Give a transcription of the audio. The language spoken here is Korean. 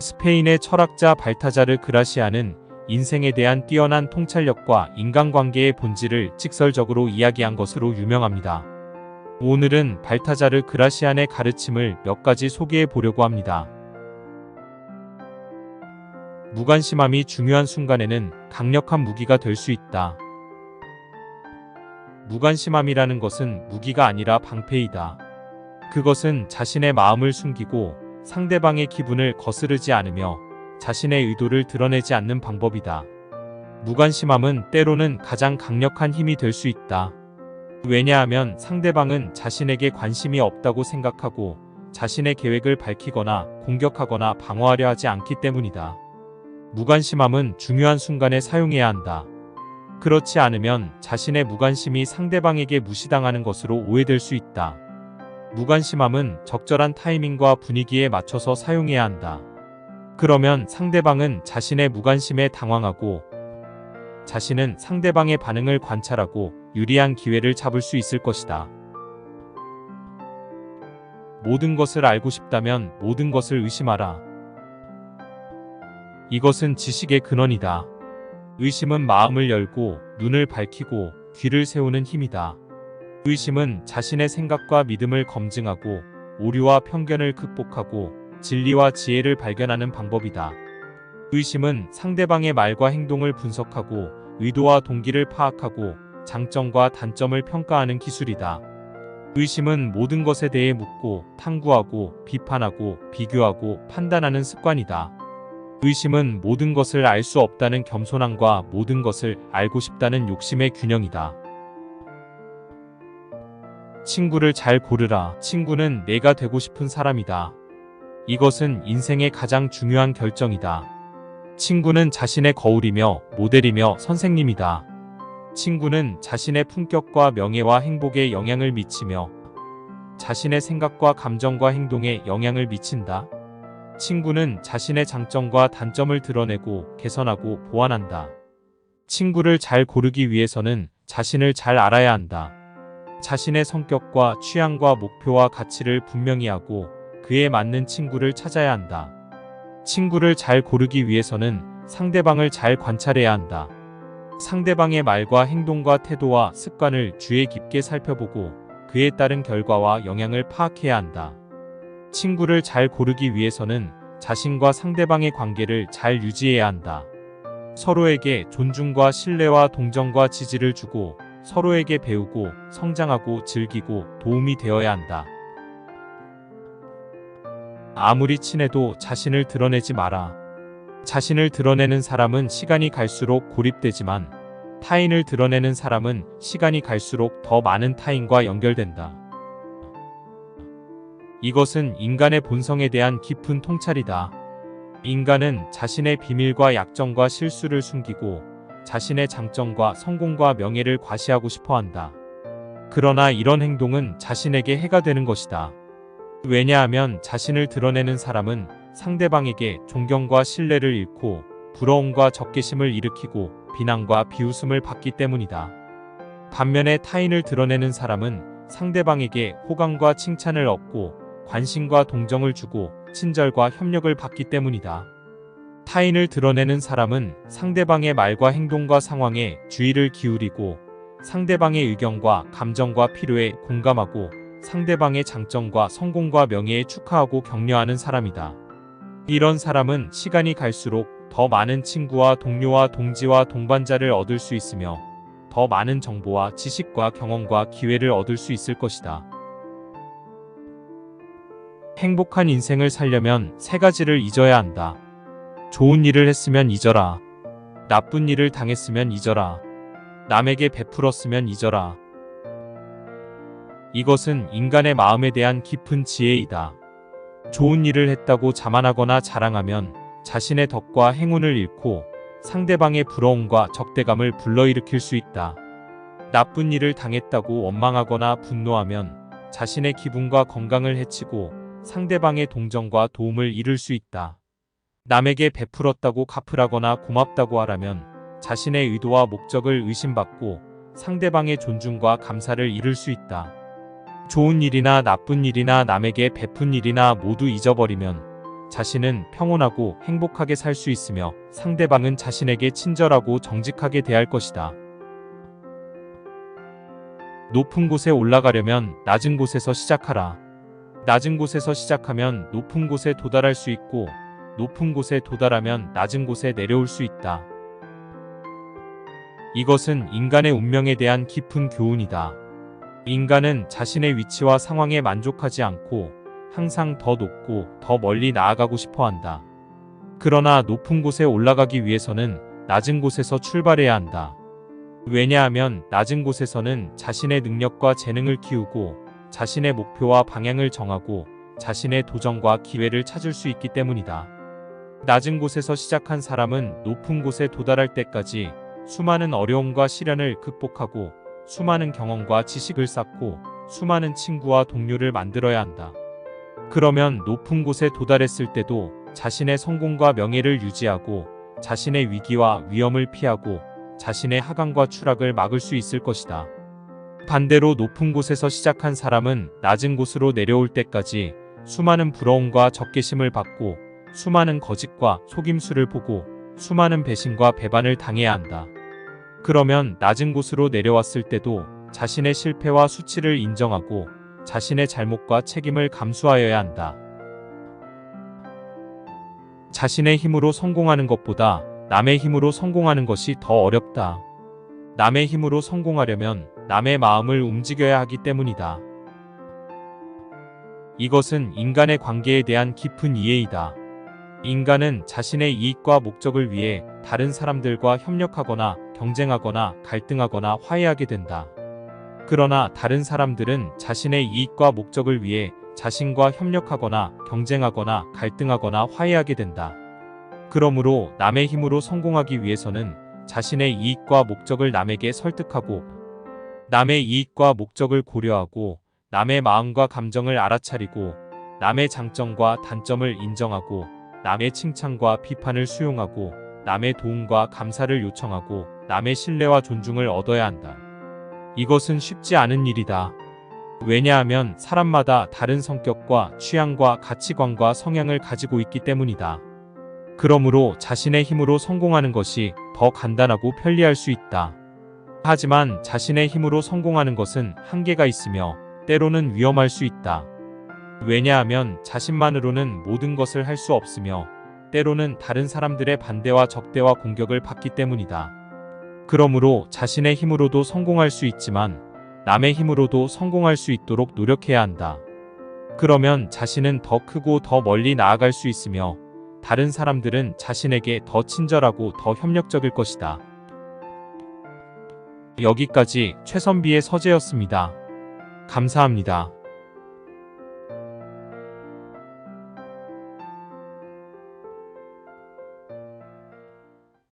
스페인의 철학자 발타자르 그라시아는 인생에 대한 뛰어난 통찰력과 인간관계의 본질을 직설적으로 이야기한 것으로 유명합니다. 오늘은 발타자르 그라시안의 가르침을 몇 가지 소개해 보려고 합니다. 무관심함이 중요한 순간에는 강력한 무기가 될 수 있다. 무관심함이라는 것은 무기가 아니라 방패이다. 그것은 자신의 마음을 숨기고 상대방의 기분을 거스르지 않으며 자신의 의도를 드러내지 않는 방법이다. 무관심함은 때로는 가장 강력한 힘이 될 수 있다. 왜냐하면 상대방은 자신에게 관심이 없다고 생각하고 자신의 계획을 밝히거나 공격하거나 방어하려 하지 않기 때문이다. 무관심함은 중요한 순간에 사용해야 한다. 그렇지 않으면 자신의 무관심이 상대방에게 무시당하는 것으로 오해될 수 있다. 무관심함은 적절한 타이밍과 분위기에 맞춰서 사용해야 한다. 그러면 상대방은 자신의 무관심에 당황하고 자신은 상대방의 반응을 관찰하고 유리한 기회를 잡을 수 있을 것이다. 모든 것을 알고 싶다면 모든 것을 의심하라. 이것은 지식의 근원이다. 의심은 마음을 열고 눈을 밝히고 귀를 세우는 힘이다. 의심은 자신의 생각과 믿음을 검증하고 오류와 편견을 극복하고 진리와 지혜를 발견하는 방법이다. 의심은 상대방의 말과 행동을 분석하고 의도와 동기를 파악하고 장점과 단점을 평가하는 기술이다. 의심은 모든 것에 대해 묻고 탐구하고 비판하고 비교하고 판단하는 습관이다. 의심은 모든 것을 알 수 없다는 겸손함과 모든 것을 알고 싶다는 욕심의 균형이다. 친구를 잘 고르라. 친구는 내가 되고 싶은 사람이다. 이것은 인생의 가장 중요한 결정이다. 친구는 자신의 거울이며 모델이며 선생님이다. 친구는 자신의 품격과 명예와 행복에 영향을 미치며 자신의 생각과 감정과 행동에 영향을 미친다. 친구는 자신의 장점과 단점을 드러내고 개선하고 보완한다. 친구를 잘 고르기 위해서는 자신을 잘 알아야 한다. 자신의 성격과 취향과 목표와 가치를 분명히 하고 그에 맞는 친구를 찾아야 한다. 친구를 잘 고르기 위해서는 상대방을 잘 관찰해야 한다. 상대방의 말과 행동과 태도와 습관을 주의 깊게 살펴보고 그에 따른 결과와 영향을 파악해야 한다. 친구를 잘 고르기 위해서는 자신과 상대방의 관계를 잘 유지해야 한다. 서로에게 존중과 신뢰와 동정과 지지를 주고 서로에게 배우고 성장하고 즐기고 도움이 되어야 한다. 아무리 친해도 자신을 드러내지 마라. 자신을 드러내는 사람은 시간이 갈수록 고립되지만 타인을 드러내는 사람은 시간이 갈수록 더 많은 타인과 연결된다. 이것은 인간의 본성에 대한 깊은 통찰이다. 인간은 자신의 비밀과 약점과 실수를 숨기고 자신의 장점과 성공과 명예를 과시하고 싶어 한다. 그러나 이런 행동은 자신에게 해가 되는 것이다. 왜냐하면 자신을 드러내는 사람은 상대방에게 존경과 신뢰를 잃고 부러움과 적개심을 일으키고 비난과 비웃음을 받기 때문이다. 반면에 타인을 드러내는 사람은 상대방에게 호감과 칭찬을 얻고 관심과 동정을 주고 친절과 협력을 받기 때문이다. 타인을 드러내는 사람은 상대방의 말과 행동과 상황에 주의를 기울이고 상대방의 의견과 감정과 필요에 공감하고 상대방의 장점과 성공과 명예에 축하하고 격려하는 사람이다. 이런 사람은 시간이 갈수록 더 많은 친구와 동료와 동지와 동반자를 얻을 수 있으며 더 많은 정보와 지식과 경험과 기회를 얻을 수 있을 것이다. 행복한 인생을 살려면 세 가지를 잊어야 한다. 좋은 일을 했으면 잊어라. 나쁜 일을 당했으면 잊어라. 남에게 베풀었으면 잊어라. 이것은 인간의 마음에 대한 깊은 지혜이다. 좋은 일을 했다고 자만하거나 자랑하면 자신의 덕과 행운을 잃고 상대방의 부러움과 적대감을 불러일으킬 수 있다. 나쁜 일을 당했다고 원망하거나 분노하면 자신의 기분과 건강을 해치고 상대방의 동정과 도움을 잃을 수 있다. 남에게 베풀었다고 갚으라거나 고맙다고 하라면 자신의 의도와 목적을 의심받고 상대방의 존중과 감사를 잃을 수 있다. 좋은 일이나 나쁜 일이나 남에게 베푼 일이나 모두 잊어버리면 자신은 평온하고 행복하게 살 수 있으며 상대방은 자신에게 친절하고 정직하게 대할 것이다. 높은 곳에 올라가려면 낮은 곳에서 시작하라. 낮은 곳에서 시작하면 높은 곳에 도달할 수 있고, 높은 곳에 도달하면 낮은 곳에 내려올 수 있다. 이것은 인간의 운명에 대한 깊은 교훈이다. 인간은 자신의 위치와 상황에 만족하지 않고 항상 더 높고 더 멀리 나아가고 싶어 한다. 그러나 높은 곳에 올라가기 위해서는 낮은 곳에서 출발해야 한다. 왜냐하면 낮은 곳에서는 자신의 능력과 재능을 키우고 자신의 목표와 방향을 정하고 자신의 도전과 기회를 찾을 수 있기 때문이다. 낮은 곳에서 시작한 사람은 높은 곳에 도달할 때까지 수많은 어려움과 시련을 극복하고 수많은 경험과 지식을 쌓고 수많은 친구와 동료를 만들어야 한다. 그러면 높은 곳에 도달했을 때도 자신의 성공과 명예를 유지하고 자신의 위기와 위험을 피하고 자신의 하강과 추락을 막을 수 있을 것이다. 반대로 높은 곳에서 시작한 사람은 낮은 곳으로 내려올 때까지 수많은 부러움과 적개심을 받고 수많은 거짓과 속임수를 보고 수많은 배신과 배반을 당해야 한다. 그러면 낮은 곳으로 내려왔을 때도 자신의 실패와 수치를 인정하고 자신의 잘못과 책임을 감수하여야 한다. 자신의 힘으로 성공하는 것보다 남의 힘으로 성공하는 것이 더 어렵다. 남의 힘으로 성공하려면 남의 마음을 움직여야 하기 때문이다. 이것은 인간의 관계에 대한 깊은 이해이다. 인간은 자신의 이익과 목적을 위해 다른 사람들과 협력하거나 경쟁하거나 갈등하거나 화해하게 된다. 그러나 다른 사람들은 자신의 이익과 목적을 위해 자신과 협력하거나 경쟁하거나 갈등하거나 화해하게 된다. 그러므로 남의 힘으로 성공하기 위해서는 자신의 이익과 목적을 남에게 설득하고 남의 이익과 목적을 고려하고 남의 마음과 감정을 알아차리고 남의 장점과 단점을 인정하고 남의 칭찬과 비판을 수용하고 남의 도움과 감사를 요청하고 남의 신뢰와 존중을 얻어야 한다. 이것은 쉽지 않은 일이다. 왜냐하면 사람마다 다른 성격과 취향과 가치관과 성향을 가지고 있기 때문이다. 그러므로 자신의 힘으로 성공하는 것이 더 간단하고 편리할 수 있다. 하지만 자신의 힘으로 성공하는 것은 한계가 있으며 때로는 위험할 수 있다. 왜냐하면 자신만으로는 모든 것을 할 수 없으며 때로는 다른 사람들의 반대와 적대와 공격을 받기 때문이다. 그러므로 자신의 힘으로도 성공할 수 있지만 남의 힘으로도 성공할 수 있도록 노력해야 한다. 그러면 자신은 더 크고 더 멀리 나아갈 수 있으며 다른 사람들은 자신에게 더 친절하고 더 협력적일 것이다. 여기까지 최선비의 서재였습니다. 감사합니다.